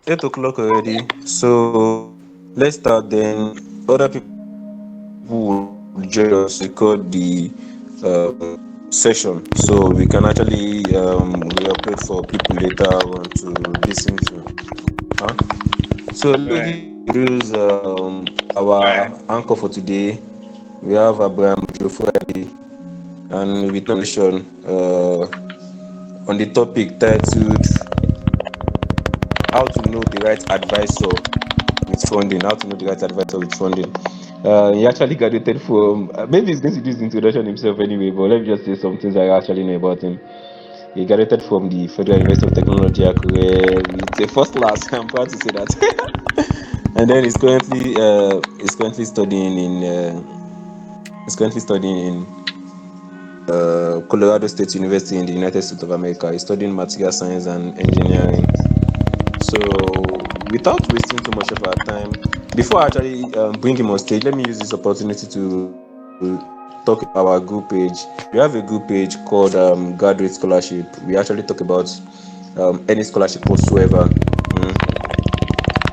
8 o'clock already. So let's start then. Other people would join us to record the session, so we can actually re-upload for people later on to listen to. Huh? So let me All give right. you the rules. Our anchor for today, we have Abraham Joe Friday, and with session on the topic titled "How to Know the Right Advisor with Funding." How to know the right advisor with funding. He actually graduated from. Maybe he's going to do his introduction himself anyway, but let me just say some things I actually know about him. He graduated from the Federal University of Technology, Akure, with a first class. I'm proud to say that. And then he's currently studying in Colorado State University in the United States of America. He's studying material science and engineering. So, without wasting too much of our time, before I actually bring him on stage, let me use this opportunity to talk about our group page. We have a group page called Graduate Scholarship. We actually talk about any scholarship whatsoever,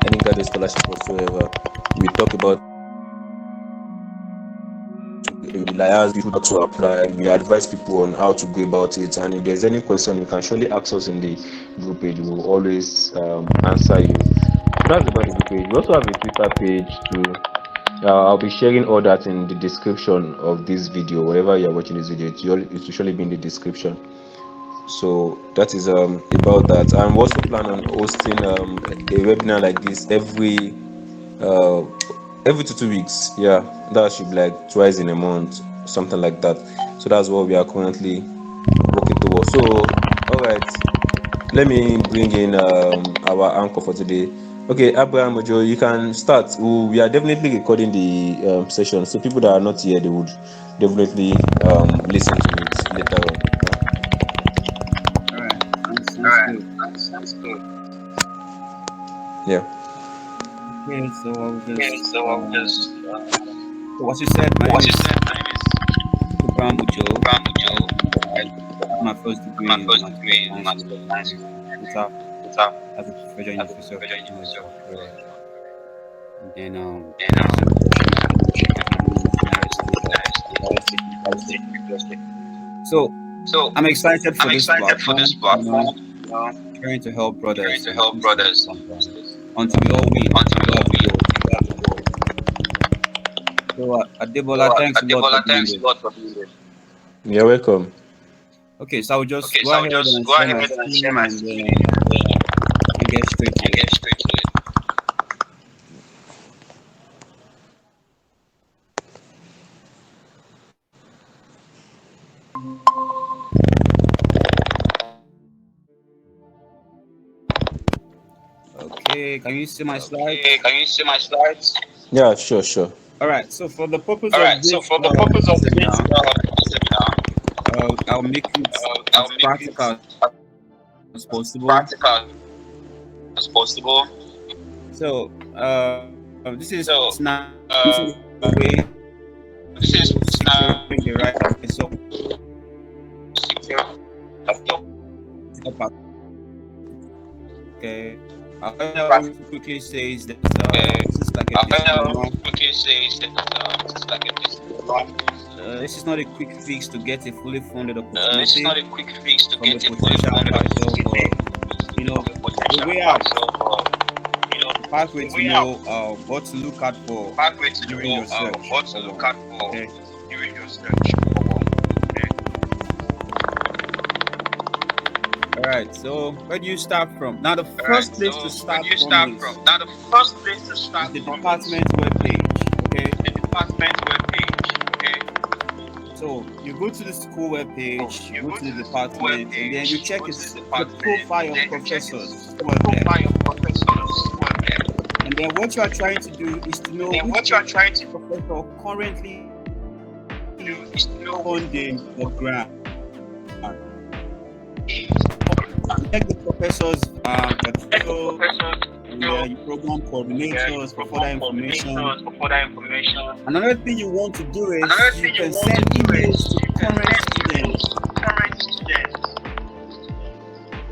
any graduate scholarship whatsoever. We talk about we liaise people how to apply. We advise people on how to go about it. And if there's any question, you can surely ask us in the group page. We will always answer you. So that's about the group page. We also have a Twitter page too. I'll be sharing all that in the description of this video. Wherever you're watching this video, it will surely be in the description. So that is about that. I'm also planning on hosting a webinar like this uh, every 2 weeks. Yeah, that should be like twice in a month, something like that. So that's what we are currently working towards. So, all right, let me bring in our anchor for today. Okay, Abraham Ojo, you can start. We are definitely recording the session, so people that are not here, they would definitely listen to it later on. All right. Sounds good. Yeah. Okay, so I will Okay, just so I'll just so what you said, my name what you is said. My name is Abraham Ujo. Abraham Ojo. I did my first My degree in first material degree in science material science and later with a as a Federal as a University of Federal Technology, University of Akure. Technology. And then And received a bachelor's degree in United States of United Ohio States, State Ohio University. State University. So So I'm excited I'm for this excited for this platform, platform, trying to help trying brothers to help increase their brothers income until until we all win. we That's all the win. goal. That's the goal. So, So, Adebola, thanks a lot for Adebola, doing thanks a this. lot for doing this. You're welcome. Okay, so I'll just Okay, go so I'll ahead just and go share ahead my and share screen my and screen and get straight to and it. get straight to it. Okay, can you see my Okay, slides? can you see my slides? Yeah, sure, sure. All right, so for the purpose All of right. So this for the purpose of this seminar, seminar, I'll make it I'll as make practical it as possible. as practical as possible. So, this is So, now using uh, the way to this is securing the right advisor. secure. Okay. I'll Practical. quickly say is that Okay. this is like a I'll disclaimer. quickly say that this is like a disclaimer. This is not a quick fix to get a fully funded This is not opportunity a quick fix to from a get a fully potential funded part of, opportunity from a the potential way part out, of, the pathway the to way out, know what to look out the for pathway to during know your search what to for look one. out for Okay. during your search for one. Okay. All right. So where do you start from? Now, the All right. first place to So where start do you from start from? Now, the first place to is start the from is department webpage. Okay. the department webpage. Okay. So you go to the school So webpage, you you go go to the to the school department, and then you webpage, check go to the the department, profile and of then you check professors the who are there. profile of professors who are there. And then what you are trying to do is to And know then which what you are trying to professor currently do is to know which funding the grant. is You check the professors' check the portfolio professors and your your program your coordinators for further program information. coordinators for further information. Another thing you want to do is Another you thing you can want to send do emails is to you can current send emails students to current students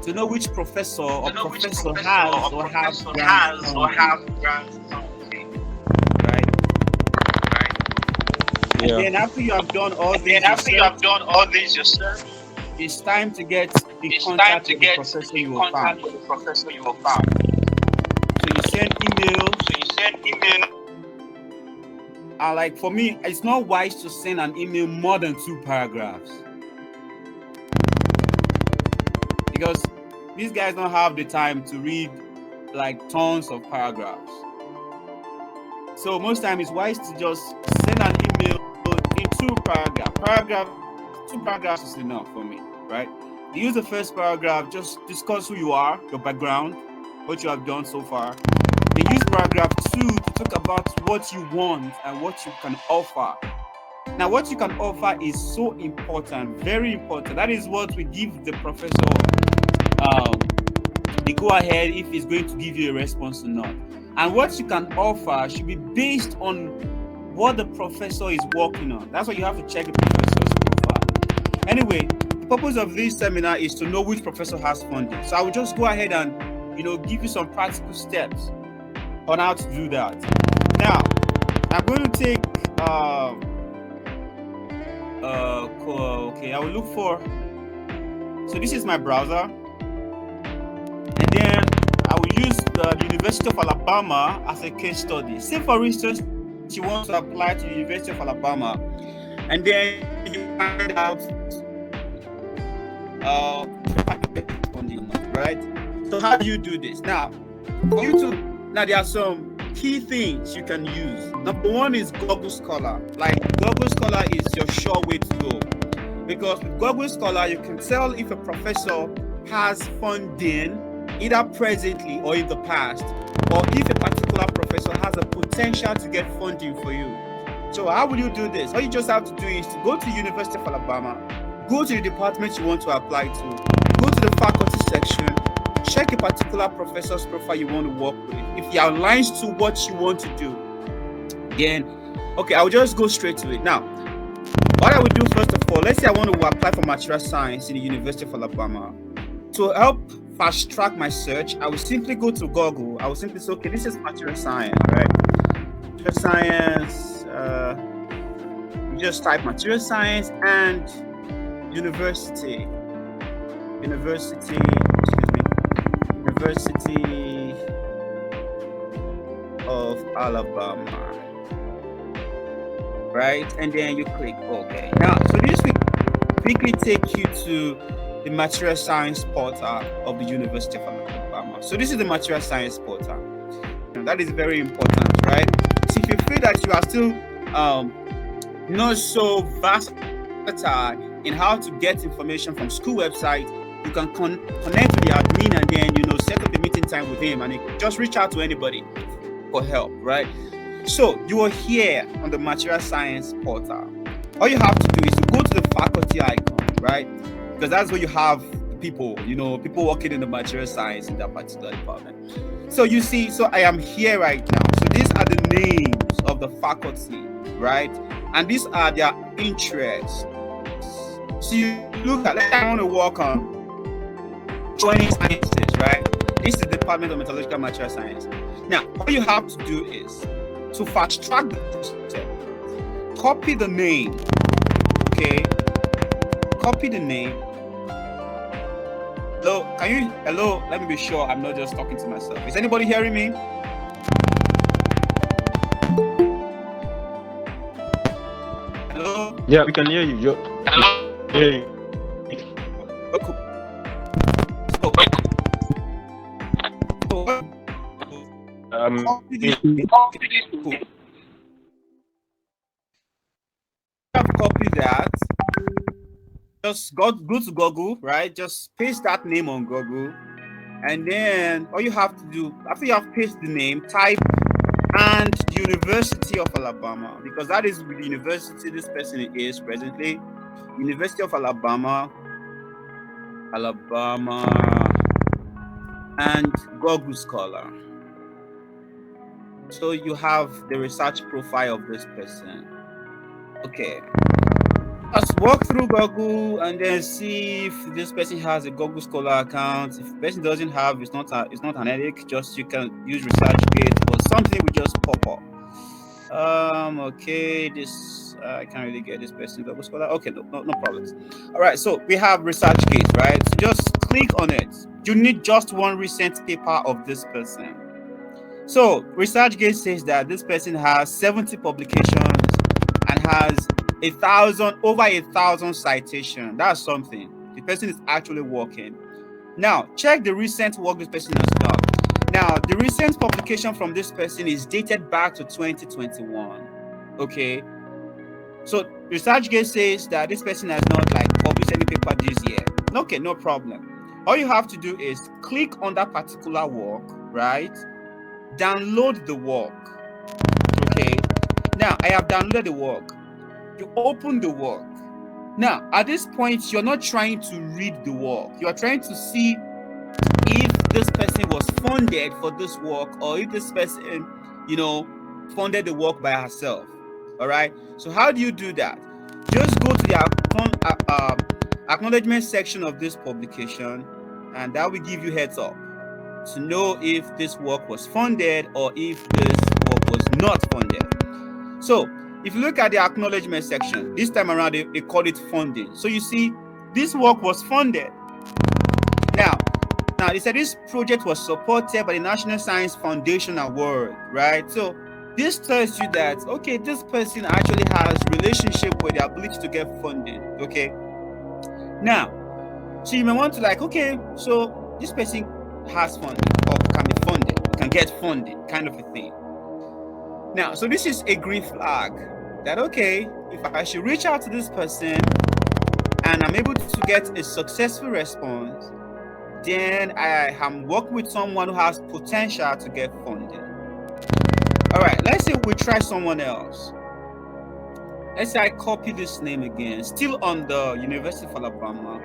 to know which professor to or know which professor professor has or or have professor grant has or funding, have grant funding, right? right? And Yeah. then after you have done all And then these after you research, have done all this yourself, it's time to get in it's time contact to with the get professor in you have found. contact with the professor you have found. So you send emails. So you send email. And like for me, it's not wise to send an email more than 2 paragraphs because these guys don't have the time to read like tons of paragraphs. So most time it's wise to just send an email in 2 paragraphs. 2 paragraphs is enough for me, right? You use the first paragraph, just discuss who you are, your background, what you have done so far. Then use paragraph 2 to talk about what you want and what you can offer. Now, what you can offer is so important, very important. That is what we give the professor um, the go ahead if he's going to give you a response or not. And what you can offer should be based on what the professor is working on. That's why you have to check the professor's profile. Anyway, the purpose of this seminar is to know which professor has funding. So I will just go ahead and give you some practical steps on how to do that. Now, I'm going to take okay, I will look for. So this is my browser, and then I will use the University of Alabama as a case study. Say for instance, you want to apply to the University of Alabama, and then you find out right? So how do you do this? Now, for you to now there are some key things you can use. Number one is Google Scholar. Like Google Scholar is your sure way to go. Because with Google Scholar, you can tell if a professor has funding either presently or in the past, or if a particular professor has a potential to get funding for you. So how will you do this? All you just have to do is to go to the University of Alabama, go to the department you want to apply to, go to the faculty section, check a particular professor's profile you want to work with. If he aligns to what you want to do, then, okay, I'll just go straight to it. Now, what I would do first of all, let's say I want to apply for material science in the University of Alabama. To help fast track my search, I will simply go to Google. I will simply say, okay, this is material science, right? Material science, just type material science and University of Alabama. Right, and then you click OK. Now, so this will quickly take you to the material science portal of the University of Alabama. So this is the material science portal. And that is very important, right? So if you feel that you are still not so versatile in how to get information from school website, you can connect with the admin and then set up a meeting time with him, and just reach out to anybody for help, right? So you are here on the material science portal. All you have to do is to go to the faculty icon, right? Because that's where you have the people, people working in the material science in that particular department. So you see, so I am here right now. So these are the names of the faculty, right? And these are their interests. So you look at, let's say I want to work on joining sciences, right? This is the Department of Metallurgical Material Science. Now, all you have to do is to fast track the process, copy the name, okay? Copy the name. Hello, let me be sure I'm not just talking to myself. Is anybody hearing me? Hello? Yeah, we can hear you. Hello? Hear you. Okay. Copy this. Cool. Copy that. Just go to Google, right? Just paste that name on Google, and then all you have to do after you have pasted the name, type and University of Alabama, because that is the university this person is presently. University of Alabama, and Google Scholar. So you have the research profile of this person. Okay. Just walk through Google and then see if this person has a Google Scholar account. If the person doesn't have, it's not an headache. Just you can use ResearchGate, but something will just pop up. Okay, this I can't really get this person Google Scholar. Okay, no problems. All right, so we have ResearchGate, right? So just click on it. You need just one recent paper of this person. So ResearchGate says that this person has 70 publications and has over 1,000 citations. That's something. The person is actually working. Now, check the recent work this person has done. Now, the recent publication from this person is dated back to 2021. Okay. So ResearchGate says that this person has not published any paper this year. Okay, no problem. All you have to do is click on that particular work, right? Download the work. Okay. Now, I have downloaded the work. You open the work. Now, at this point, you're not trying to read the work. You are trying to see if this person was funded for this work or if this person, funded the work by herself. All right. So how do you do that? Just go to the acknowledgement section of this publication, and that will give you heads up to know if this work was funded or if this work was not funded. So if you look at the acknowledgement section, this time around they call it funding. So you see, this work was funded. Now they said this project was supported by the National Science Foundation Award, right? So this tells you that, okay, this person actually has relationship with the ability to get funding, okay? Now, so you may want to okay, so this person has funding or can be funded, can get funding, kind of a thing. Now, so this is a green flag that, okay, if I should reach out to this person and I'm able to get a successful response, then I am working with someone who has potential to get funding. All right, let's say we try someone else. Let's say I copy this name again, still on the University of Alabama.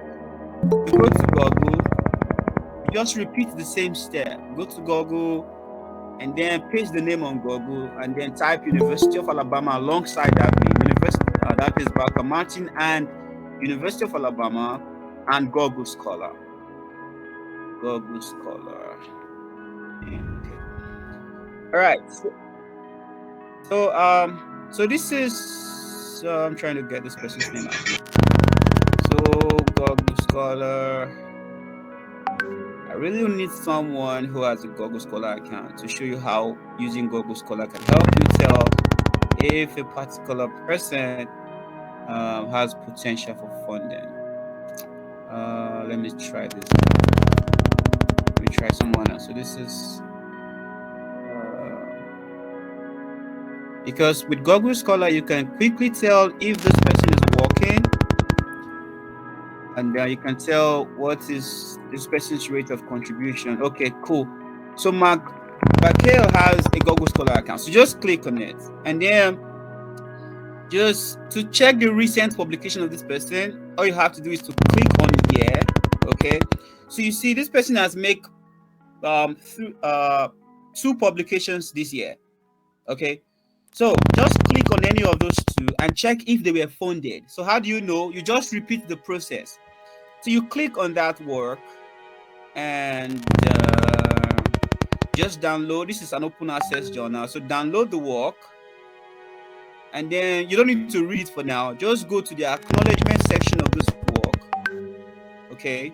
We go to Google, we just repeat the same step. Go to Google and then paste the name on Google and then type University of Alabama alongside that name. That is Barker Martin and University of Alabama and Google Scholar. Google Scholar. Okay. All right. So this is I'm trying to get this person's name out. So Google Scholar. I really need someone who has a Google Scholar account to show you how using Google Scholar can help you tell if a particular person has potential for funding. Let me try this. Let me try someone else. So this is because with Google Scholar you can quickly tell if this person is working, and you can tell what is this person's rate of contribution. Okay, cool. So Michael has a Google Scholar account. So just click on it, and then just to check the recent publication of this person, all you have to do is to click on year. Okay, so you see this person has made 2 publications this year. Okay, so just click on any of those 2 and check if they were funded. So how do you know? You just repeat the process. So you click on that work and just download. This is an open access journal. So download the work, and then you don't need to read it for now. Just go to the acknowledgement section of this work. Okay,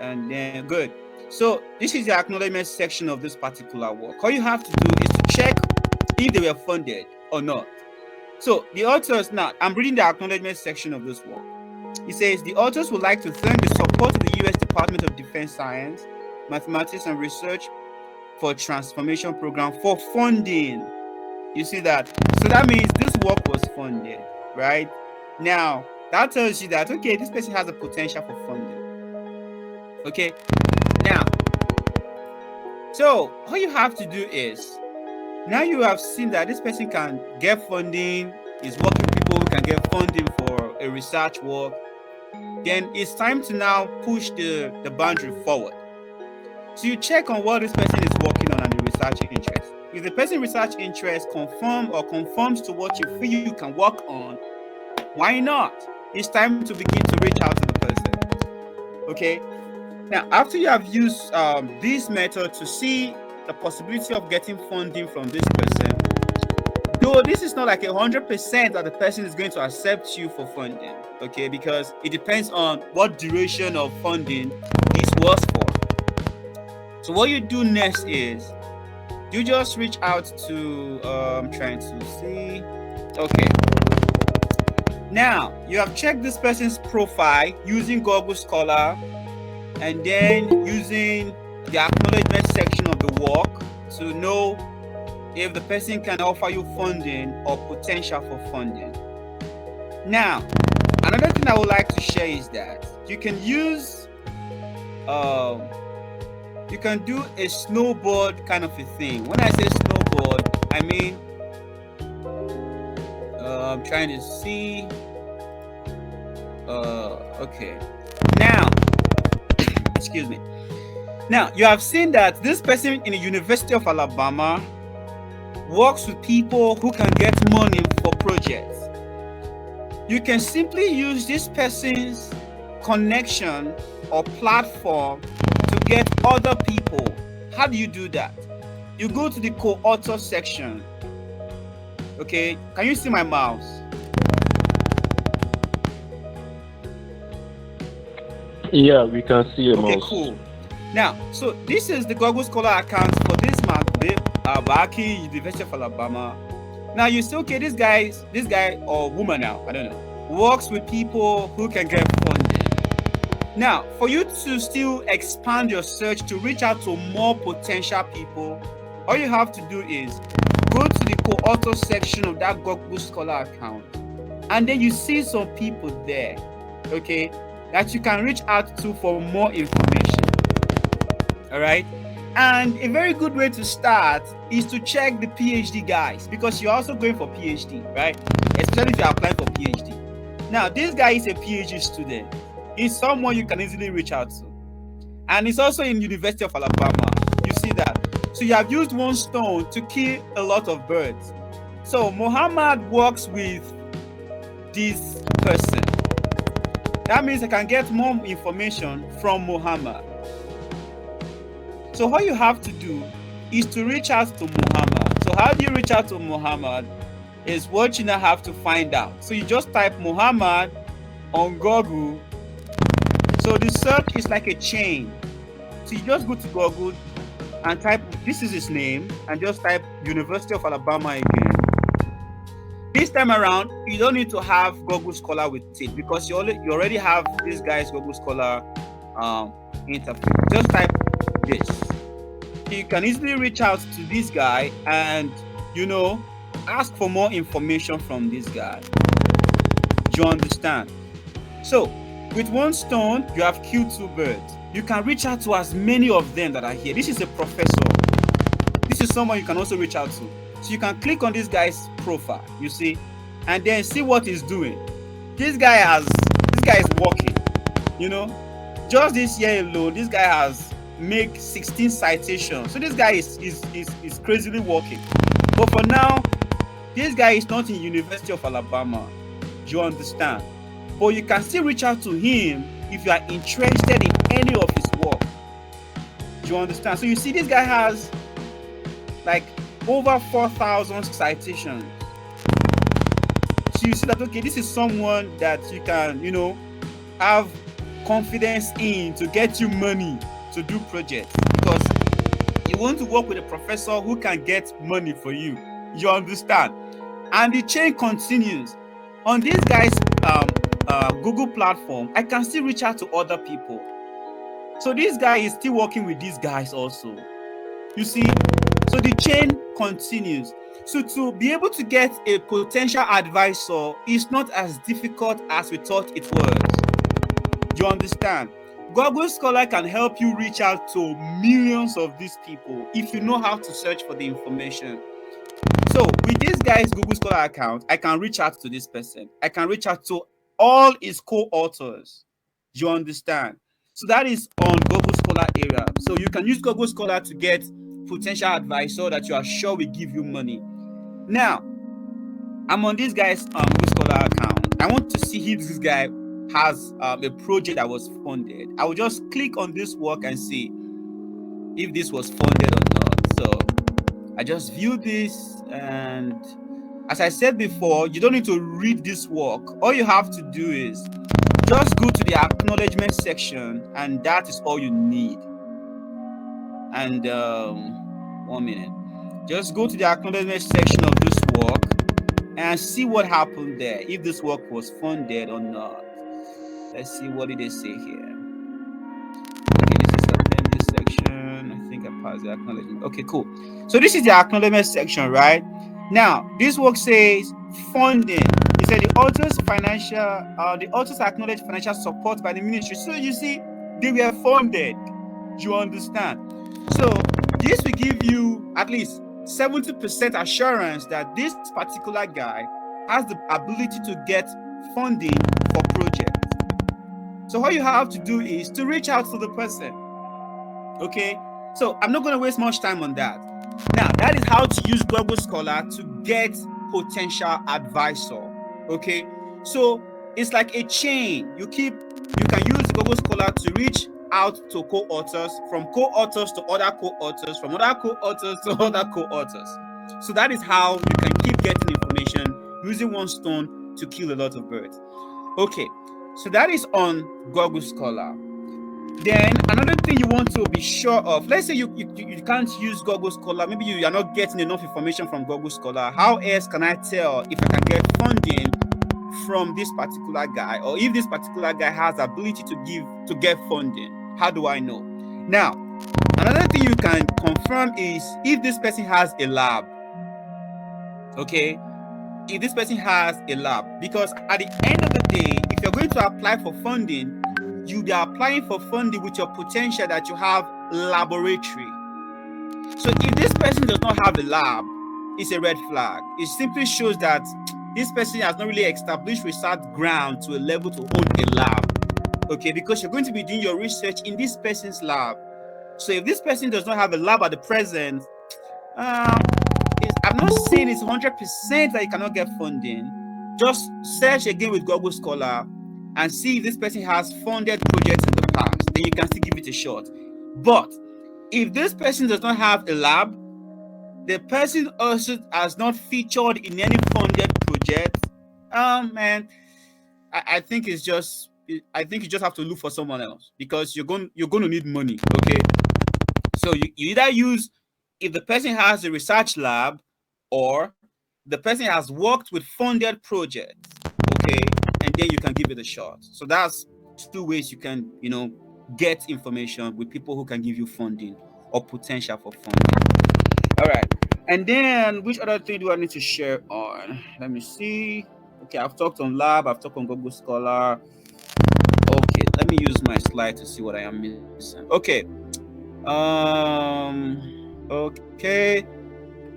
and then good. So this is the acknowledgement section of this particular work. All you have to do is to check if they were funded or not. So the authors, now I'm reading the acknowledgement section of this work. It says the authors would like to thank the support of the U.S. Department of Defense Science, Mathematics and Research for Transformation Program for funding. You see that? So that means this work was funded, right? Now, that tells you that, okay, this person has a potential for funding. Okay? Now, so all you have to do is, now you have seen that this person can get funding, is working with people who can get funding for a research work. Then it's time to now push the boundary forward. So you check on what this person is working on and the research interest. If the person research interest conforms to what you feel you can work on, why not? it's time to begin to reach out to the person. Okay. Now, after you have used this method to see the possibility of getting funding from this person, though this is not like 100% that the person is going to accept you for funding, okay, because it depends on what duration of funding this was for. So what you do next is you just reach out to I'm trying to see. Okay. Now you have checked this person's profile using Google Scholar and then using the acknowledgement section of the work to know if the person can offer you funding or potential for funding. Now, another thing I would like to share is that you can use you can do a snowboard kind of a thing. When I say snowboard, I mean I'm trying to see. Okay. Now, excuse me. Now, you have seen that this person in the University of Alabama works with people who can get money for projects. You can simply use this person's connection or platform to get other people. How do you do that? You go to the co-author section. Okay, can you see my mouse? Yeah, we can see your Okay, mouse. cool. Now, so this is the Google Scholar account for this man, Baki, University of Alabama. Now you say, okay, this guy or woman now, I don't know, works with people who can get funding. Now, for you to still expand your search to reach out to more potential people, all you have to do is go to the co-author section of that Google Scholar account, and then you see some people there, okay, that you can reach out to for more information. All right. And a very good way to start is to check the PhD guys, because you're also going for PhD, right? Especially if you're applying for PhD. Now, this guy is a PhD student. He's someone you can easily reach out to. And he's also in University of Alabama. You see that? So you have used one stone to kill a lot of birds. So Muhammad works with this person. That means I can get more information from Muhammad. So what you have to do is to reach out to Muhammad. So how do you reach out to Muhammad is what you now have to find out. So you just type Muhammad on Google. So the search is like a chain. So you just go to Google and type, this is his name, and just type University of Alabama again. This time around, you don't need to have Google Scholar with it, because you already have this guy's Google Scholar interface. Just type this. You can easily reach out to this guy and, ask for more information from this guy. Do you understand? So, with one stone, you have killed two birds. You can reach out to as many of them that are here. This is a professor. This is someone you can also reach out to. So you can click on this guy's profile, you see, and then see what he's doing. This guy is working, Just this year alone, this guy has made 16 citations. So this guy is crazily working. But for now, this guy is not in University of Alabama. Do you understand? But you can still reach out to him if you are interested in any of his work. Do you understand? So you see, this guy has like over 4,000 citations. So you see that, okay, this is someone that you can, have confidence in to get you money to do projects, because you want to work with a professor who can get money for you. You understand? And the chain continues. On this guy's Google platform, I can still reach out to other people. So this guy is still working with these guys also. You see? So the chain continues. So to be able to get a potential advisor is not as difficult as we thought it was. Do you understand? Google Scholar can help you reach out to millions of these people if you know how to search for the information. So with this guy's Google Scholar account, I can reach out to this person. I can reach out to all his co-authors. Do you understand? So that is on Google Scholar area. So you can use Google Scholar to get potential advisor that you are sure will give you money. Now, I'm on this guy's Google Scholar account. I want to see if this guy has a project that was funded. I will just click on this work and see if this was funded or not. So I just view this, and as I said before, you don't need to read this work. All you have to do is just go to the acknowledgement section, and that is all you need. And 1 minute, just go to the acknowledgement section of this work and see what happened there, if this work was funded or not. Let's see, what did they say here? Okay, this is the appendix section. I think I passed the acknowledgement. Okay, cool. So this is the acknowledgement section, right? Now, this work says funding. It said the authors acknowledge financial support by the ministry. So you see, they were funded. You understand? So this will give you at least 70% assurance that this particular guy has the ability to get funding for projects. So all you have to do is to reach out to the person. Okay, so I'm not going to waste much time on that. Now, that is how to use Google Scholar to get potential advisor. Okay, so it's like a chain. You can use Google Scholar to reach out to co-authors, from co-authors to other co-authors, from other co-authors to other co-authors. So that is how you can keep getting information using one stone to kill a lot of birds. Okay, so that is on Google Scholar. Then another thing you want to be sure of, let's say you can't use Google Scholar, maybe you are not getting enough information from Google Scholar. How else can I tell if I can get funding from this particular guy, or if this particular guy has the ability to get funding? How do I know? Now, another thing you can confirm is if this person has a lab. Okay, if this person has a lab, because at the end of the day, if you're going to apply for funding, you'll be applying for funding with your potential that you have laboratory. So if this person does not have a lab, it's a red flag. It simply shows that this person has not really established research ground to a level to own a lab. Okay, because you're going to be doing your research in this person's lab. So if this person does not have a lab at the present, I'm not saying it's 100% that you cannot get funding. Just search again with Google Scholar and see if this person has funded projects in the past. Then you can still give it a shot. But if this person does not have a lab, the person also has not featured in any funded project, man, I think you just have to look for someone else, because you're going to need money. Okay, so you either use, if the person has a research lab, or the person has worked with funded projects. Okay, and then you can give it a shot. So that's two ways you can get information with people who can give you funding or potential for funding. All right, and then which other thing do I need to share on? Let me see. Okay, I've talked on lab, I've talked on Google Scholar. Okay, let me use my slide to see what I am missing. Okay. Okay.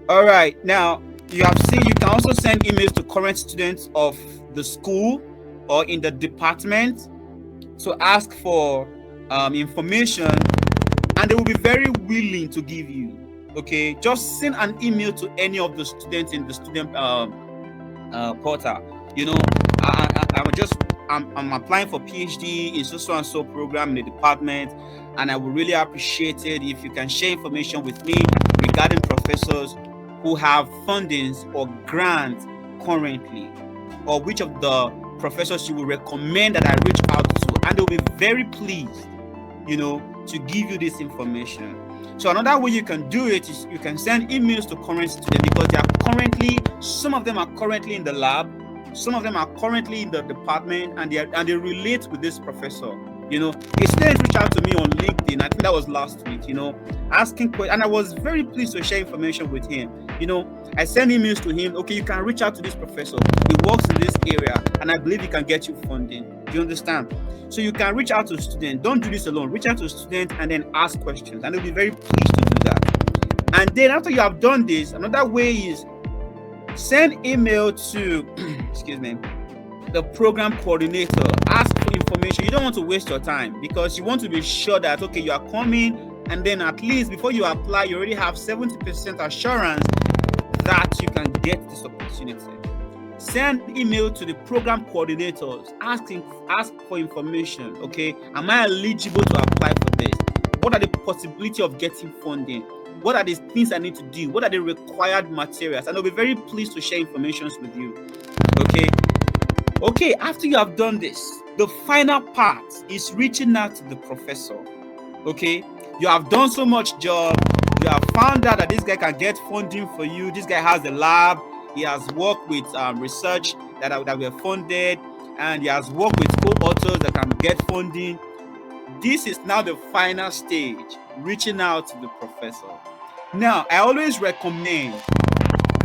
All right. Now, you have seen you can also send emails to current students of the school or in the department to ask for information, and they will be very willing to give you. Okay, just send an email to any of the students in the student portal. I'm applying for PhD in so and so program in the department, and I would really appreciate it if you can share information with me regarding professors who have fundings or grants currently, or which of the professors you will recommend that I reach out to, and they'll be very pleased, to give you this information. So another way you can do it is you can send emails to current students, because some of them are currently in the lab, some of them are currently in the department, and they relate with this professor. A student reached out to me on LinkedIn, I think that was last week, asking questions, and I was very pleased to share information with him. I sent emails to him. Okay, you can reach out to this professor. He works in this area, and I believe he can get you funding. Do you understand? So you can reach out to a student. Don't do this alone. Reach out to a student and then ask questions, and they'll be very pleased to do that. And then after you have done this, another way is send email to the program coordinator. Ask for information. You don't want to waste your time, because you want to be sure that, okay, you are coming, and then at least before you apply, you already have 70% assurance that you can get this opportunity. Send email to the program coordinators ask for information. Okay, am I eligible to apply for this? What are the possibility of getting funding? What are the things I need to do? What are the required materials? And I'll be very pleased to share information with you. Okay, after you have done this, the final part is reaching out to the professor. Okay, you have done so much job. You have found out that this guy can get funding for you. This guy has a lab. He has worked with research that were funded, and he has worked with co-authors that can get funding. This is now the final stage, reaching out to the professor. Now, I always recommend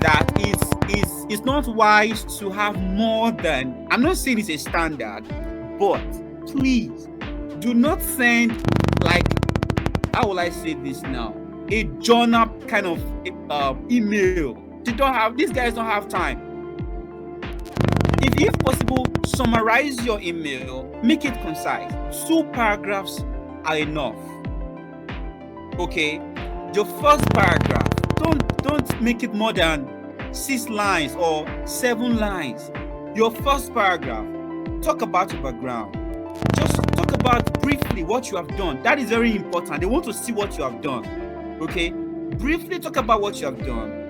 that it's not wise to have more than, I'm not saying it's a standard, but please do not send, like, how will I say this now? A journal kind of email. These guys don't have time. If possible, summarize your email, make it concise. 2 paragraphs are enough. Okay, your first paragraph, don't make it more than 6 lines or 7 lines. Your first paragraph, talk about your background. Just talk about briefly what you have done. That is very important. They want to see what you have done. Okay, briefly talk about what you have done.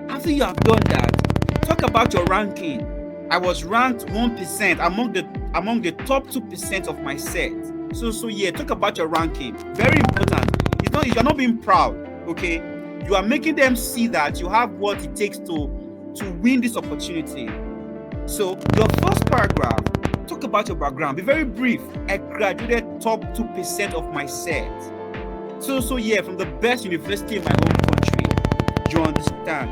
After you have done that, talk about your ranking. I was ranked 1% among the top 2% of my set. So yeah, talk about your ranking. Very important. You're not being proud. Okay, you are making them see that you have what it takes to win this opportunity. So your first paragraph, talk about your background. Be very brief. I graduated top 2% of my set. So yeah, from the best university in my home country. You understand?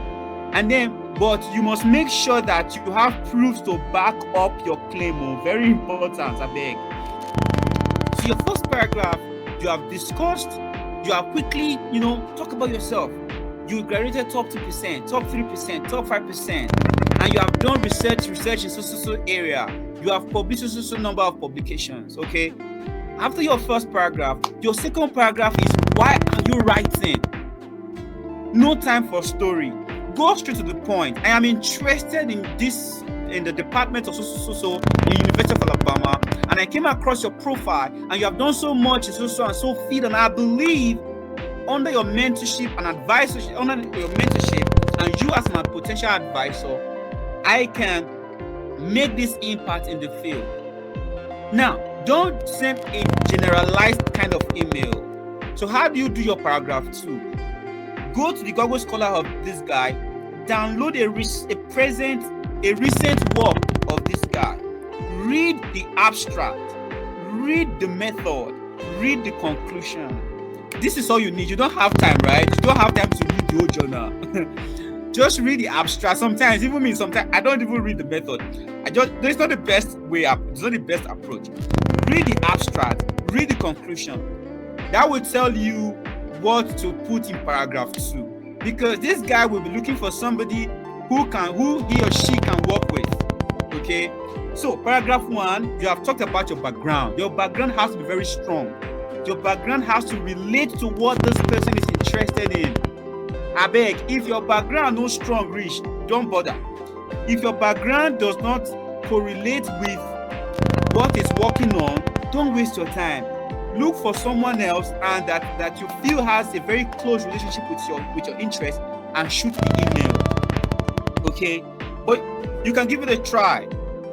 And then, but you must make sure that you have proofs to back up your claim. Very important, I beg. So your first paragraph, you have discussed, you have quickly, talk about yourself. You graduated top 2%, top 3%, top 5%, and you have done research in so area. You have published so number of publications. Okay. After your first paragraph, your second paragraph is, why are you writing? No time for story. Go straight to the point. I am interested in the department of so in the University of Alabama, and I came across your profile, and you have done so much in so field, and I believe under your mentorship and advisorship, and you as my potential advisor, I can make this impact in the field. Now, don't send a generalized kind of email. So how do you do your paragraph 2? Go to the Google Scholar of this guy, download a recent work of this guy, read the abstract, read the method, read the conclusion. This is all you need. You don't have time, right? You don't have time to read the whole journal. Just read the abstract. Sometimes I don't even read the method. It's not the best way up. It's not the best approach. Read the abstract, read the conclusion. That will tell you what to put in paragraph 2, because this guy will be looking for somebody who he or she can work with. Okay, so paragraph 1, you have talked about your background. Your background has to be very strong. Your background has to relate to what this person is interested in. I beg, if your background no strong reach, don't bother. If your background does not correlate with what is working on, don't waste your time. Look for someone else and that you feel has a very close relationship with your interest, and shoot the email. Okay, but you can give it a try.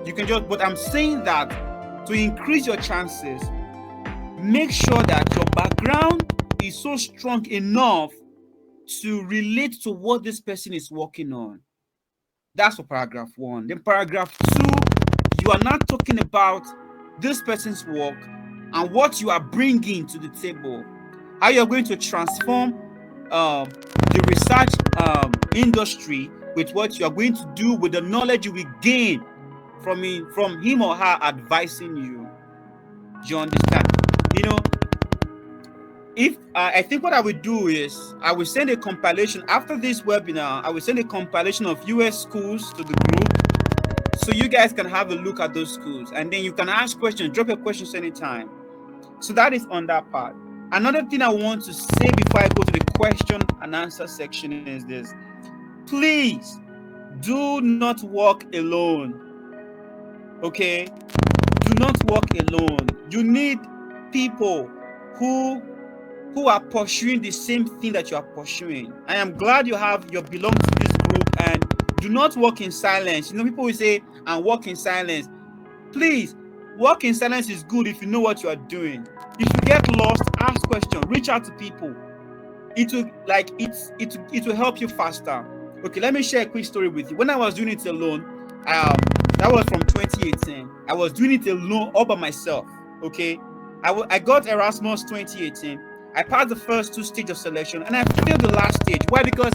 But I'm saying that to increase your chances, make sure that your background is so strong enough to relate to what this person is working on. That's for paragraph 1. Then paragraph 2, you are not talking about this person's work and what you are bringing to the table, how you are going to transform the research industry with what you are going to do with the knowledge you will gain from him or her advising you. Do you understand? If I think what I will do is I will send a compilation after this webinar. I will send a compilation of US schools to the group, so you guys can have a look at those schools, and then you can ask questions, drop your questions anytime. So that is on that part. Another thing I want to say before I go to the question and answer section is this: please Do not walk alone. Okay? Do not walk alone. You need people who are pursuing the same thing that you are pursuing. I am glad you belong to this group, and do not walk in silence. You know, people will say, and walk in silence. Please, walk in silence is good if you know what you are doing. If you get lost, ask questions, reach out to people. It will help you faster. Okay, let me share a quick story with you. When I was doing it alone, that was from 2018. I was doing it alone all by myself. Okay, I got Erasmus 2018. I passed the first 2 stages of selection, and I failed the last stage. Why? Because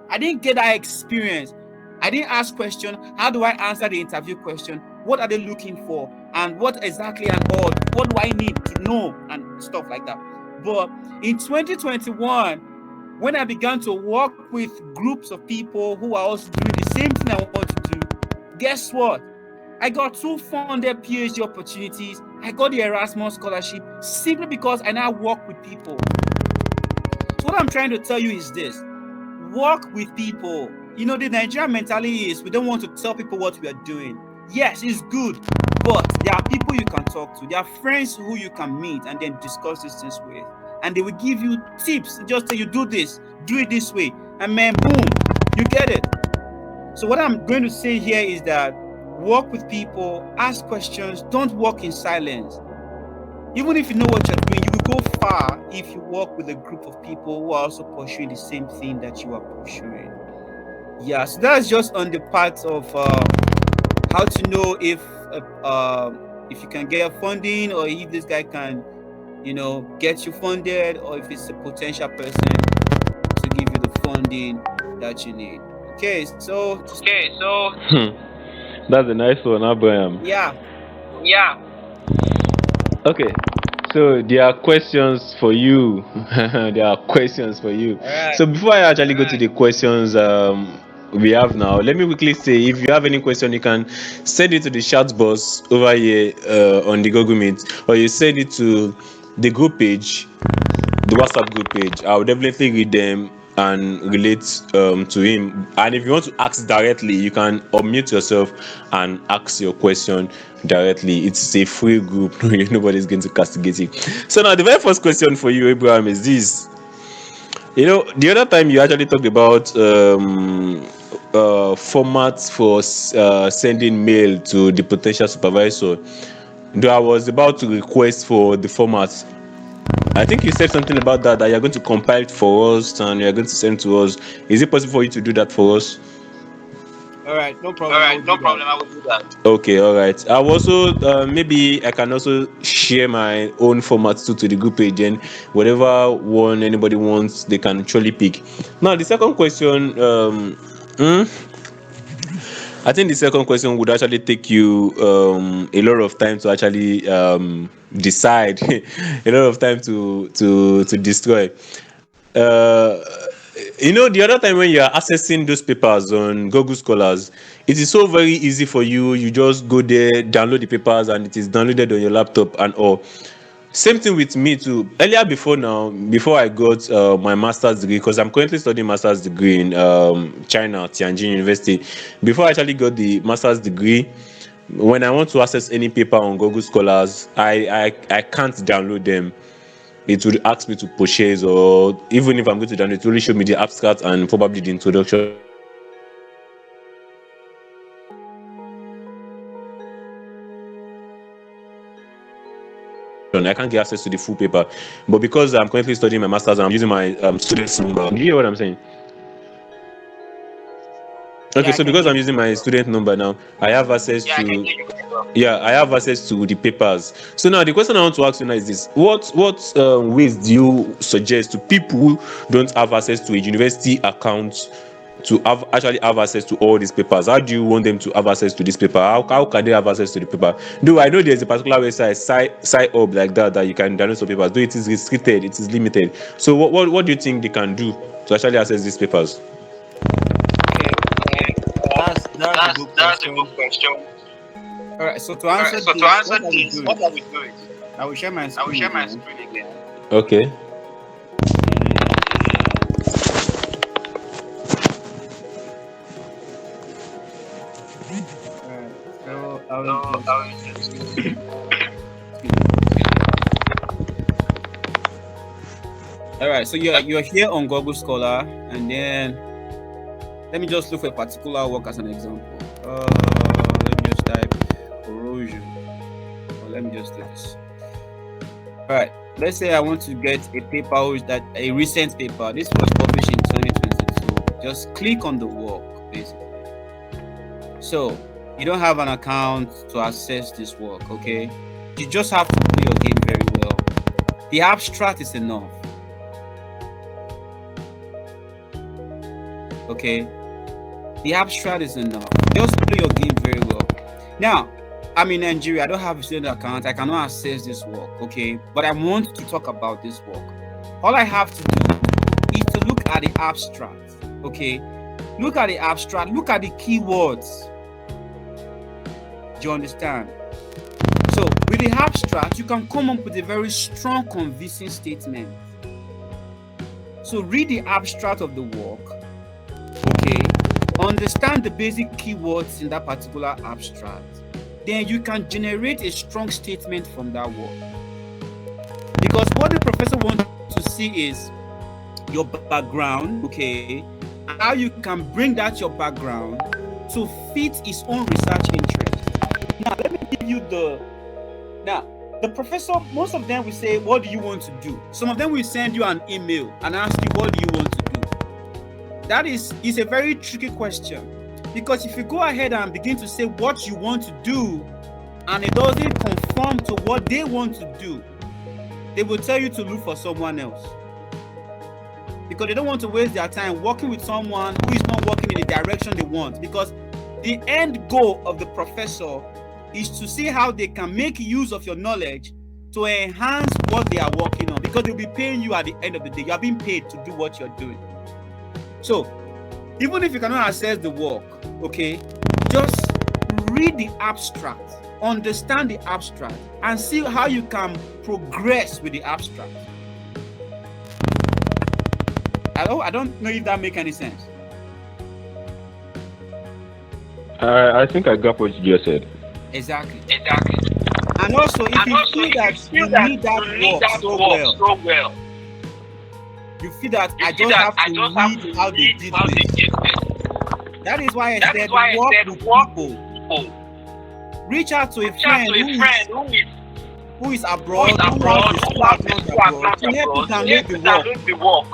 I didn't get that experience. I didn't ask question. How do I answer the interview question? What are they looking for? And what exactly and all? What do I need to know? And stuff like that. But in 2021, when I began to work with groups of people who are also doing the same thing I want to do, guess what? I got 2 funded PhD opportunities. I got the Erasmus scholarship simply because I now work with people. So what I'm trying to tell you is this: work with people. You know, the Nigerian mentality is we don't want to tell people what we are doing. Yes, it's good, but there are people you can talk to. There are friends who you can meet and then discuss these things with. And they will give you tips. Just tell you, do this, do it this way. And man, boom, you get it. So what I'm going to say here is that work with people, ask questions, don't walk in silence. Even if you know what you're doing, you will go far if you work with a group of people who are also pursuing the same thing that you are pursuing. Yeah, so that's just on the part of how to know if you can get funding, or if this guy can, get you funded, or if it's a potential person to give you the funding that you need. Okay, so That's a nice one, Abraham. yeah. Okay, so there are questions for you. There are questions for you. All right. So before I actually go to the questions we have now, let me quickly say, if you have any question, you can send it to the chat box over here on the Google Meet, or you send it to the group page, the WhatsApp group page. I'll definitely read them and relate to him. And if you want to ask directly, you can unmute yourself and ask your question directly. It's a free group. Nobody's going to castigate you. So now the very first question for you, Abraham, is this. The other time you actually talked about formats for sending mail to the potential supervisor. Though I was about to request for the format, I think you said something about that you're going to compile it for us and you're going to send to us. Is it possible for you to do that for us? All right, no problem. I will do that. Okay, all right. I will also maybe I can also share my own format too to the group page, and whatever one anybody wants, they can actually pick. Now the second question, I think the second question would actually take you a lot of time to actually decide, a lot of time to destroy. The other time when you are accessing those papers on Google Scholars, it is so very easy for you. You just go there, download the papers, and it is downloaded on your laptop and all. Same thing with me too. Earlier before I got my master's degree, because I'm currently studying master's degree in China, Tianjin University. Before I actually got the master's degree, when I want to access any paper on Google Scholars, I can't download them. It would ask me to purchase, or even if I'm going to download, it will only show me the abstract and probably the introduction. I can't get access to the full paper, but because I'm currently studying my master's, I'm using my student's number. Do you hear what I'm saying? Okay, so because I'm using my student number now, I have access I have access to the papers. So now the question I want to ask you now is this: what ways do you suggest to people who don't have access to a university account to actually have access to all these papers? How do you want them to have access to this paper? How can they have access to the paper? Though I know there's a particular website, site up like that you can download some papers. Though it is restricted, it is limited. So what do you think they can do to actually access these papers? That's a good question. All right, so to answer this, what are we doing? I will share my screen again. Okay. Alright, so I will So just I will just excuse me. All right, so you're here on Google Scholar, and then let me just look for a particular work as an example. Let me just type corrosion, or let me just do this. All right, let's say I want to get a paper which that a recent paper. This was published in 2022. Just click on the work, basically. So you don't have an account to access this work, okay? You just have to play your game very well. The abstract is enough, okay? The abstract is enough. Just play your game very well. Now, I'm in Nigeria. I don't have a student account. I cannot access this work, okay? But I want to talk about this work. All I have to do is to look at the abstract, okay? Look at the abstract. Look at the keywords. Do you understand? So, with the abstract, you can come up with a very strong, convincing statement. So, read the abstract of the work, okay? Understand the basic keywords in that particular abstract. Then you can generate a strong statement from that work. Because what the professor wants to see is your background, okay, and how you can bring that your background to fit his own research interest. Now, let me give you the professor, most of them will say, what do you want to do? Some of them will send you an email and ask you, what do you want to do? That is a very tricky question, because if you go ahead and begin to say what you want to do and it doesn't conform to what they want to do, they will tell you to look for someone else, because they don't want to waste their time working with someone who is not working in the direction they want. Because the end goal of the professor is to see how they can make use of your knowledge to enhance what they are working on, because they'll be paying you at the end of the day. You are being paid to do what you're doing. So even if you cannot access the work, okay, just read the abstract, understand the abstract, and see how you can progress with the abstract. I don't know if that makes any sense. I think I got what you just said. Exactly. And also, if you feel that you need that work so well, you feel that I just have to read how they did this. That is why I said work with people. Reach out to a friend who is abroad, who has his partners abroad, to help you download the work.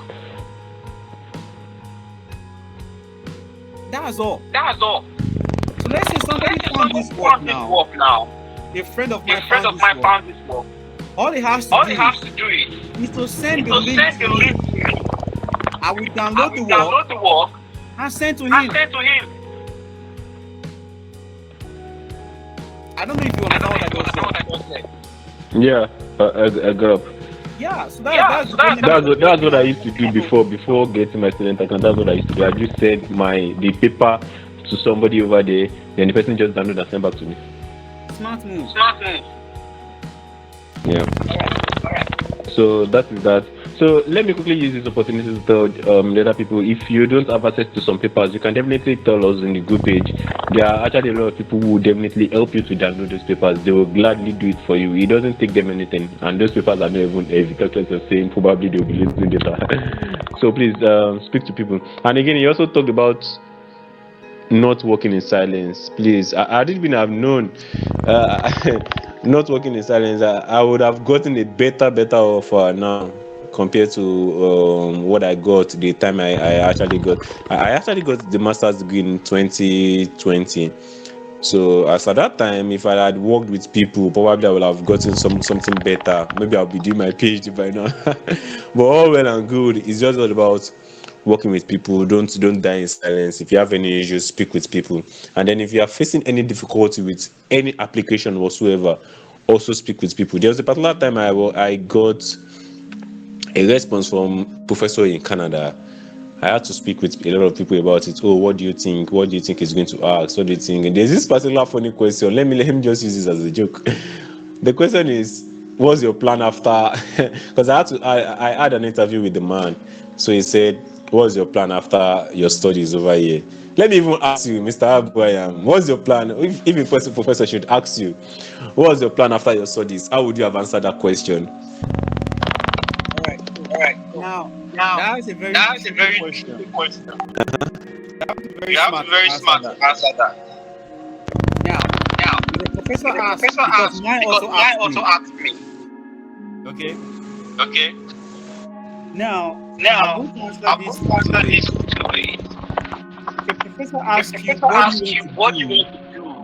That's all. So let's say somebody found this work now. A friend of mine found this work. All he has to do is to send the link to me. I will download the work and send to him. I don't know if you understand what I just said. Yeah, I got up. Yeah, so that's what I used to do before getting my student account. That's what I used to do. I just send the paper to somebody over there, then the person just download and send back to me. Smart move. Yeah. All right. So that is that. So let me quickly use this opportunity to tell the other people, if you don't have access to some papers, you can definitely tell us in the group page. There are actually a lot of people who will definitely help you to download those papers. They will gladly do it for you. It doesn't take them anything, and those papers are not even evidence of saying probably they will be listening data. So please speak to people. And again, you also talked about not working in silence. Please, I didn't even have known not working in silence. I would have gotten a better offer now compared to what I got the time I actually got. I actually got the master's degree in 2020. So as at that time, if I had worked with people, probably I would have gotten something better. Maybe I'll be doing my PhD by now. But all well and good. It's just all about working with people. Don't die in silence. If you have any issues, speak with people. And then if you are facing any difficulty with any application whatsoever, also speak with people. There was a particular time I got a response from professor in Canada. I had to speak with a lot of people about it. Oh, what do you think? What do you think he's going to ask? What do you think? And there's this particular funny question. Let me just use this as a joke. The question is, what's your plan after? Because I had an interview with the man. So he said, what's your plan after your studies over here? Let me even ask you, Mr. Abraham, what's your plan? If a professor should ask you, what's your plan after your studies? How would you have answered that question? All right. All right. Now, Now, that is a very that's a tricky very question. tricky question. Very You have to smart be to very answer smart that. to answer that. Now, Now, the professor the asked, professor because asked, mine because also mine asked also me. asked me. Okay. Okay. Now, I'm Now, going to answer I'm this going to two answer ways. this two ways. The professor The asks you, professor what do you asks want you, to what you do want to do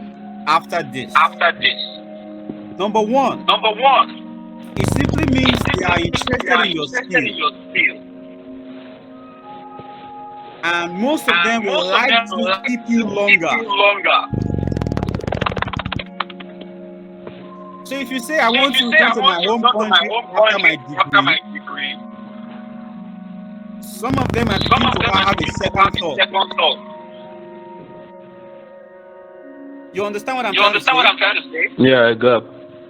after this? after this. Number one, Number one, it simply means they are they interested are in your interested in skill, your skill. and most of them And will most of like them to like keep you to keep longer. you longer. So if you say, I So want if you to say, go I to my want to home go to my country home after my country after degree, my degree, some of them are some beginning of to them are have a beginning to second have a thought. second thought. You understand what I'm You trying to understand what say? I'm trying to say? Yeah, I got.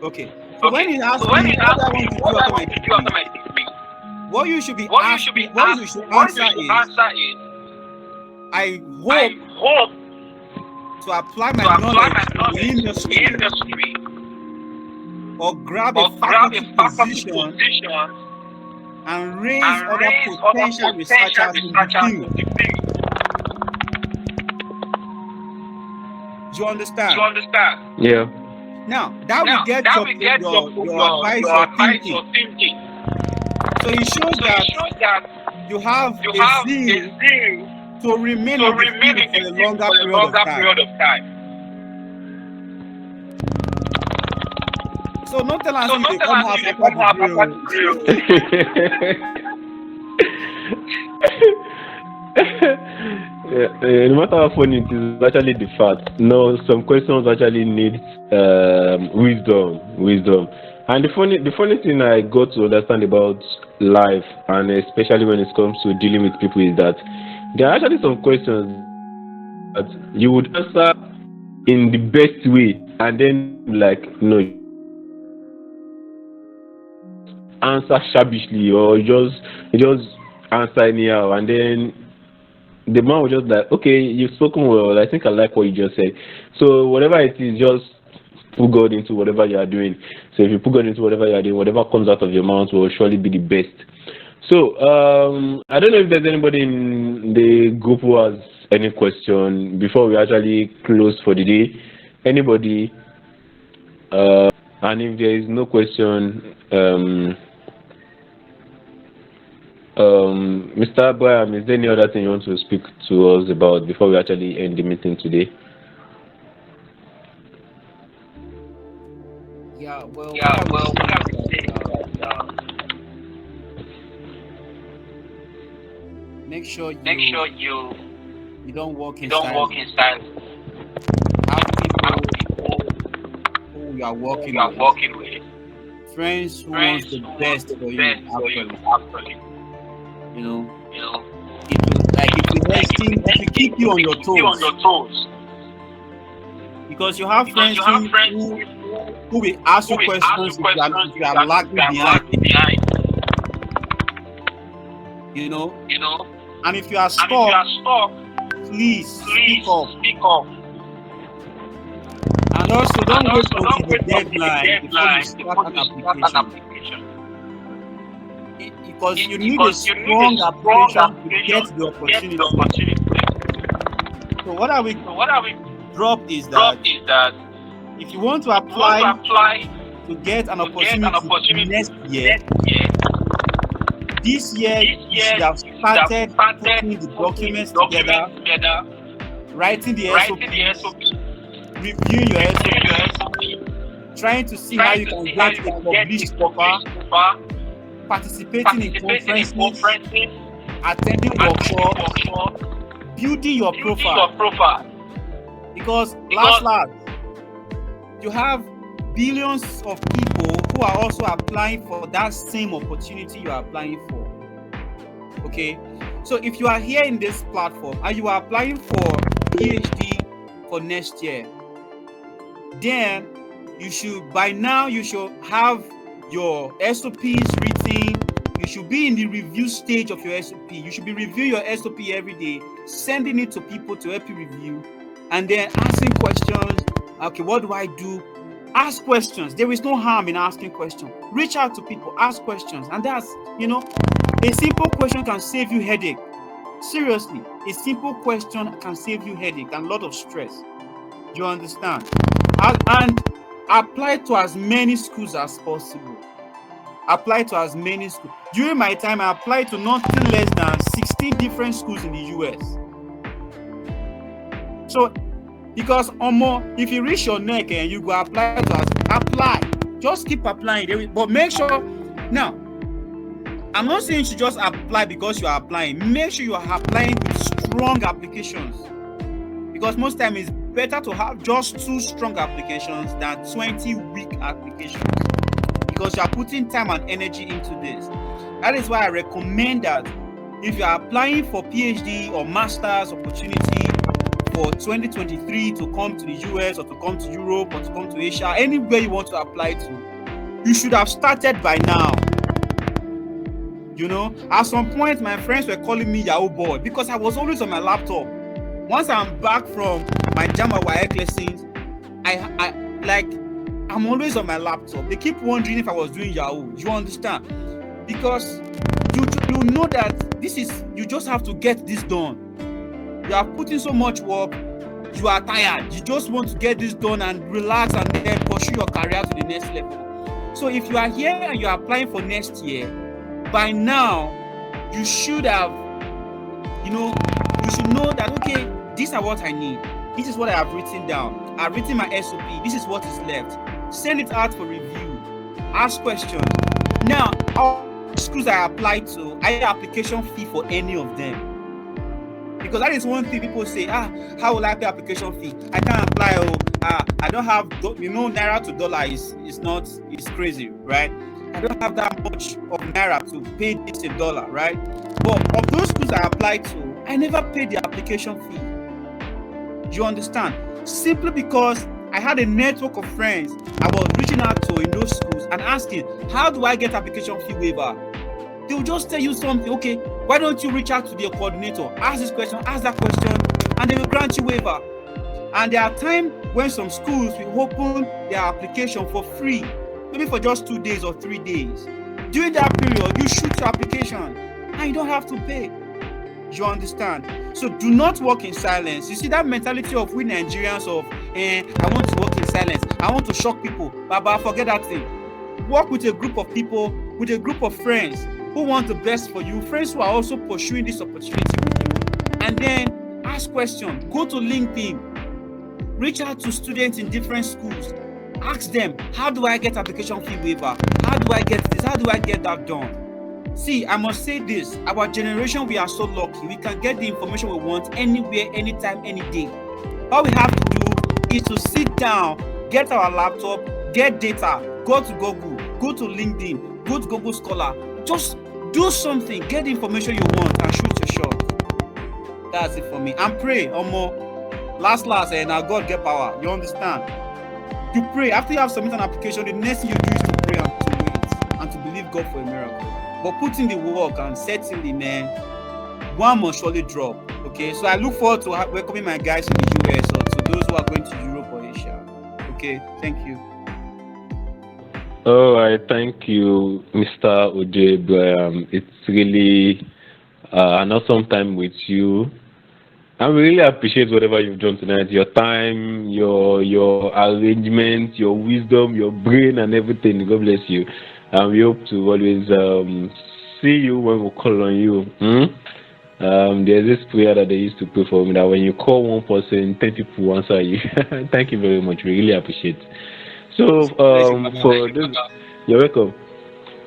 Okay. So when Okay. he So asks when me, you what do ask I me, want to what do do I after my want to do after degree? my degree, What you should be what you should be asking, what you asking, should what you answer should is, answer is, I I hope hope to apply my to apply my knowledge in the knowledge in the industry industry or grab a or grab a faculty faculty position position and raise and other raise other potential potential researchers in the researchers field. in the field. Do you Do understand? you understand? Yeah. Now, that will Now, get that your, will get your advice, your your advice, thinking. your thinking. So it shows So it that shows that you have you a have a zeal zeal to remain to in the remain field in for the a field longer for a period of longer time. period of time. So not tell us So you not they tell come us house you dey after come house degree. after Oh. degree. No matter how funny it is, actually the fact. No, some questions actually need wisdom. And the funny thing I got to understand about life, and especially when it comes to dealing with people, is that there are actually some questions that you would answer in the best way, and then like no, answer shabbishly, or you just answer anyhow, and then the man was just like, okay, you've spoken well. I think I like what you just said. So whatever it is, just put God into whatever you are doing. So if you put God into whatever you are doing, whatever comes out of your mouth will surely be the best. So I don't know if there's anybody in the group who has any question before we actually close for the day. Anybody? And if there is no question, Mr. Abraham, is there any other thing you want to speak to us about before we actually end the meeting today? Yeah, well, Yeah, what I would well, say what I is would say that is that make sure make you sure you don't walk in don't walk silence. in silence. Have Have people people who you are who working you are with, working with, friends who wants friends the who want best the for you. best for you. Actually, Actually, you know, you know, it will like if you like if hesitate, you it will keep you on your keep you on toes your toes, because you have because friends you have friends who will ask who you will ask you questions questions if you if are you lagging are behind. lagging behind. You know, You know, and if you are and if you stuck, are stuck, please speak please up. speak up. And also, And don't wait also, until don't the wait until the deadline before you deadline start before an you start an application. application. Because you need a Because you need a strong strong application to get application the to get the opportunity. opportunity. So what I will So what I will drop is drop that is that if you want to you want to apply apply to get an to get an opportunity opportunity next year, this you year should have you should have started started putting the putting the documents together, documents together, writing the writing the SOPs, SOP, reviewing your reviewing your SOPs, SOP, trying to see how trying you to can see how get you a can get published a paper, published paper, participating in participating in conferences, conferences, attending attending workshops, workshops, building your building your profile. profile. Because Because last, you have billions of people who are also applying for that same opportunity you are applying for. Okay, so if you are here in this platform and you are applying for PhD for next year, then by now you should have your SOPs written, You should be in the review stage of your SOP. You should be reviewing your SOP every day, sending it to people to help you review, and then asking questions. Okay, what do I do? Ask questions. There is no harm in asking questions. Reach out to people, ask questions, and that's, a simple question can save you headache. Seriously, a simple question can save you headache and a lot of stress. You understand? And apply to as many schools as possible. Apply to as many schools. During my time, I applied to nothing less than 16 different schools in the US. So, because if you reach your neck and you go apply just keep applying. But make sure, now, I'm not saying you should just apply because you are applying. Make sure you are applying with strong applications. Because most time it's better to have just 2 strong applications than 20 weak applications. Because you are putting time and energy into this. That is why I recommend that if you are applying for PhD or master's opportunity for 2023 to come to the US or to come to Europe or to come to Asia, anywhere you want to apply to, you should have started by now. At some point, my friends were calling me Yahoo boy because I was always on my laptop. Once I'm back from my JAMB WAEC lessons, I'm always on my laptop. They keep wondering if I was doing Yahoo. You understand? Because you know that you just have to get this done. You are putting so much work. You are tired. You just want to get this done and relax and then pursue your career to the next level. So if you are here and you are applying for next year, by now, you should have, you should know that, okay, these are what I need. This is what I have written down. I've written my SOP. This is what is left. Send it out for review. Ask questions. Now, all schools I applied to, I have application fee for any of them. Because that is one thing people say, how will I pay application fee? I can't apply, I don't have, Naira to dollar is crazy, right? I don't have that much of Naira to pay this in dollar, right? But of those schools I applied to, I never paid the application fee. Do you understand? Simply because I had a network of friends I was reaching out to in those schools and asking, how do I get application fee waiver? They will just tell you something, okay, why don't you reach out to their coordinator, ask this question, ask that question, and they will grant you waiver. And there are times when some schools will open their application for free, maybe for just 2 days or 3 days. During that period, you shoot your application and you don't have to pay. You understand? So do not work in silence. You see that mentality of we Nigerians of, I want to work in silence. I want to shock people. But forget that thing. Work with a group of people, with a group of friends who want the best for you, friends who are also pursuing this opportunity with you. And then ask questions. Go to LinkedIn. Reach out to students in different schools. Ask them, how do I get application fee waiver? How do I get this? How do I get that done? See, I must say this. Our generation, we are so lucky. We can get the information we want anywhere, anytime, any day. All we have to do is to sit down, get our laptop, get data, go to Google, go to LinkedIn, go to Google Scholar. Just do something, get the information you want and shoot your shot. That's it for me. And pray, more. Last, and now God get power. You understand? You pray. After you have submitted an application, the next thing you do is to pray and to wait and to believe God for a miracle. But put in the work and certainly, man, one must surely drop. Okay, so I look forward to welcoming my guys in the US or to those who are going to Europe or Asia. Okay, thank you. All right, thank you, Mr. Ojebe. It's really an awesome time with you. I really appreciate whatever you've done tonight. Your time, your arrangement, your wisdom, your brain, and everything. God bless you. We hope to always see you when we call on you. There's this prayer that they used to pray for me that when you call one person, 10 people will answer you. Thank you very much. We really appreciate it. So, for this, you're welcome.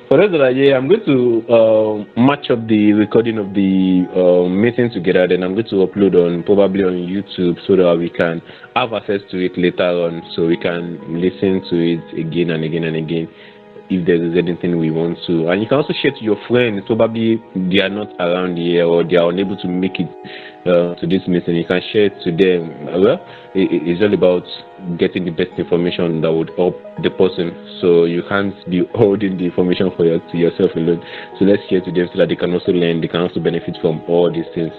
For those that are here, I'm going to match up the recording of the meeting together. Then I'm going to upload probably on YouTube so that we can have access to it later on, so we can listen to it again and again and again if there is anything we want to. And you can also share to your friends. Probably they are not around here or they are unable to make it to this meeting, you can share it to them. Well, it's all about getting the best information that would help the person. So you can't be holding the information for to yourself alone. So let's share to them so that they can also learn, they can also benefit from all these things.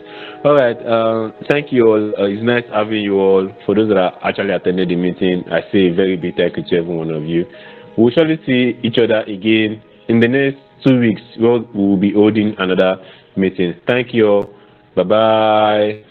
All right. Thank you all. It's nice having you all. For those that are actually attended the meeting, I say a very big thank you to every one of you. We'll surely see each other again in the next 2 weeks. We'll be holding another meeting. Thank you all. Bye bye.